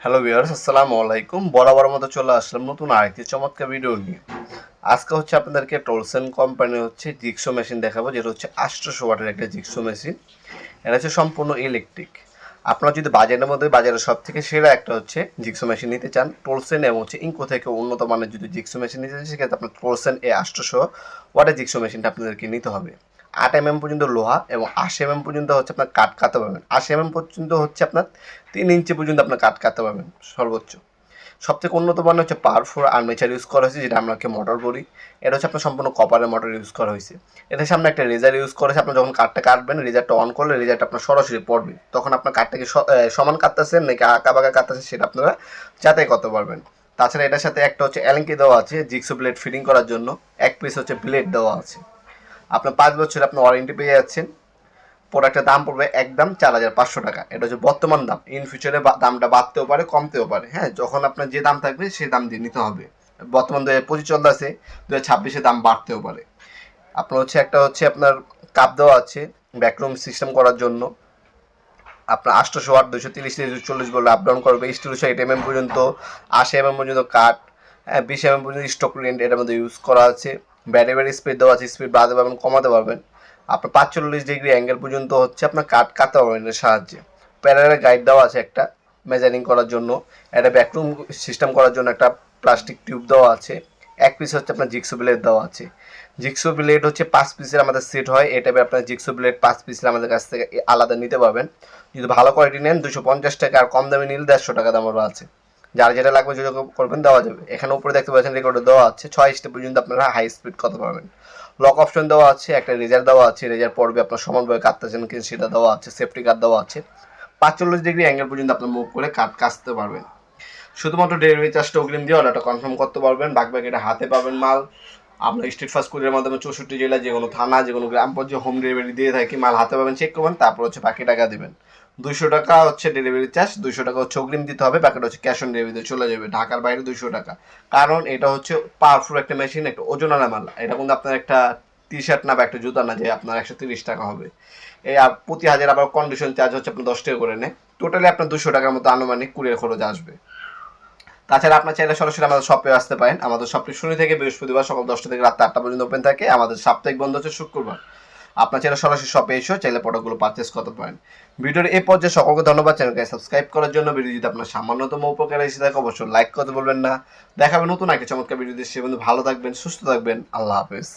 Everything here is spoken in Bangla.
হ্যালো ভিউয়ার্স, আসসালামু আলাইকুম। বরাবর মতো চলে আসলাম নতুন আরেকটি চমৎকার ভিডিও নিয়ে। আজকে আপনাদেরকে টোলসেন কোম্পানি জিগসো মেশিন দেখাবো, যেটা 800 ওয়াটের একটা জিগসো মেশিন। এটা সম্পূর্ণ ইলেকট্রিক। আপনারা যদি বাজারের মধ্যে বাজারের সব থেকে সেরা একটা জিগসো মেশিন নিতে চান, টোলসেন এবং ইনকো থেকে উন্নত মানের যদি জিগসো মেশিন নিতে চান, সেক্ষেত্রে আপনার টোলসেন এই 800 ওয়াটের জিগসো মেশিনটা আপনাদেরকে নিতে হবে। 8 পর্যন্ত লোহা এবং 80 পর্যন্ত আপনার কাঠ কাটতে পারবেন। 80 পর্যন্ত আপনার 3 ইঞ্চি পর্যন্ত আপনার কাঠ কাটতে পারবেন সর্বোচ্চ। সবথেকে উন্নত মানের পাওয়ারফুল আর্মেচার ইউজ করা হয়েছে, যেটা আমরা মোটর বলি। এটা আপনার সম্পূর্ণ কপারের মোটর ইউজ করা হয়েছে। এটার সামনে একটা রেজার ইউজ করেছে। আপনি যখন কাঠটা কাটবেন, রেজারটা অন করলে রেজারটা আপনার সরাসরি পড়বে। তখন আপনার কাঠটাকে সমান কাটতেছেন নাকি আঁকা বাঁকা কাটতেছেন, সেটা আপনারা যাচাই করতে পারবেন। তাছাড়া এটার সাথে একটা অ্যালেঙ্কি দেওয়া আছে জিগসো ব্লেড ফিটিং করার জন্য। এক পিস ব্লেড দেওয়া আছে। আপনার 5 বছর আপনি ওয়ারেন্টি পেয়ে যাচ্ছেন। প্রোডাক্টের দাম পড়বে একদম 4500 টাকা। এটা বর্তমান দাম। ইন ফিউচারে দামটা বাড়তেও পারে, কমতেও পারে। হ্যাঁ, যখন আপনার যে দাম থাকবে সেই দাম দিয়ে নিতে হবে। বর্তমান 2025 চলতেছে, 2026-এ দাম বাড়তেও পারে। আপনার একটা আপনার কাপ দেওয়া আছে ব্যাকরুম সিস্টেম করার জন্য। আপনার 800 ওয়াট 230 থেকে 240 বলে আপ ডাউন করবে। স্টিল 8 পর্যন্ত, 80 পর্যন্ত কাঠ, 20 পর্যন্ত স্টক রেন্ট এটার মধ্যে ইউজ করা আছে। ব্যাটারি স্পিড দেওয়া আছে, স্পিড বাড়াতে পারবেন, কমাতে পারবেন। আপনার 45 ডিগ্রি অ্যাঙ্গেল পর্যন্ত আপনার কাট কাটতে পারবেন এর সাহায্যে। প্যারালাল গাইড দেওয়া আছে একটা মেজারিং করার জন্য। একটা ব্যাকরুম সিস্টেম করার জন্য একটা প্লাস্টিক টিউব দেওয়া আছে। এক পিস আপনার জিগসো ব্লেড দেওয়া আছে। জিগসো ব্লেড 5 পিসের আমাদের সেট হয়। এটা আপনার জিগসো ব্লেড 5 পিসের আমাদের কাছ থেকে আলাদা নিতে পারবেন। যদি ভালো কোয়ালিটি নেন 250 টাকা, আর কম দামে নিলে 150 টাকা দামেরও আছে। যার যেটা লাগবে যোগাযোগ করবেন, দেওয়া যাবে। এখানে উপরে দেখতে পাচ্ছেন রেকর্ডে দেওয়া আছে 6 স্টেপ পর্যন্ত আপনারা হাই স্পিড করতে পারবেন। লক অপশন দেওয়া আছে, একটা রেজার দেওয়া আছে। রেজার পড়বে আপনার সমানভাবে কাটতেছেন কিনা সেটা দেওয়া আছে। সেফটি কার্ড দেওয়া আছে। 45 ডিগ্রি অ্যাঙ্গেল পর্যন্ত আপনার মুভ করে কাটতে পারবেন। শুধুমাত্র ডেলিভারি চার্জটা অগ্রিম দিয়ে অর্ডারটা কনফার্ম করতে পারবেন। বাকি এটা হাতে পাবেন মাল। আপনার স্ট্রিট ফাস্ট কুরিয়ারের মাধ্যমে 64 জেলা, যে কোনো থানা, যে কোনো গ্রাম পর্যায়ে হোম ডেলিভারি দিয়ে থাকি। মাল হাতে পাবেন, চেক করবেন, তারপর বাকি টাকা দেবেন। 200 টাকা ডেলিভারি চার্জ, 200 টাকা অগ্রিম দিতে হবে। বাকিটা ক্যাশ অন ডেলিভারিতে চলে যাবে। ঢাকার বাইরে 200 টাকা। কারণ এটা পাওয়ারফুল একটা মেশিন, একটা ওজনানা মাল। এটা কিন্তু আপনার একটা টি শার্ট না বা একটা জুতা না যে আপনার 130 টাকা হবে। এই প্রতি হাজার আবার কন্ডিশন চার্জ আপনার 10 টাকা করে নেয়। টোটালি আপনার 200 টাকার মতো আনুমানিক কুরিয়ার খরচ আসবে। তাছাড়া আপনার চাইলে সরাসরি আমাদের শপে আসতে পারেন। আমাদের শপটি শনি থেকে বৃহস্পতিবার সকাল 10টা থেকে রাত 8টা পর্যন্ত ওপেন থাকে। আমাদের সাপ্তাহিক বন্ধ শুক্রবার। আপনার চাইলে সরাসরি শপে এসেও চাইলে প্রোডাক্টগুলো পারচেস করতে পারেন। ভিডিওর এই পর্যায়ে সকলকে ধন্যবাদ। চ্যানেলকে সাবস্ক্রাইব করার জন্য। ভিডিও যদি আপনার সামান্যতম উপকার এসে থাকে, অবশ্যই লাইক করতে বলবেন না। দেখাবেন নতুন একটা চমৎকার ভিডিও দিয়ে। সে বন্ধু ভালো থাকবেন, সুস্থ থাকবেন। আল্লাহ হাফেজ।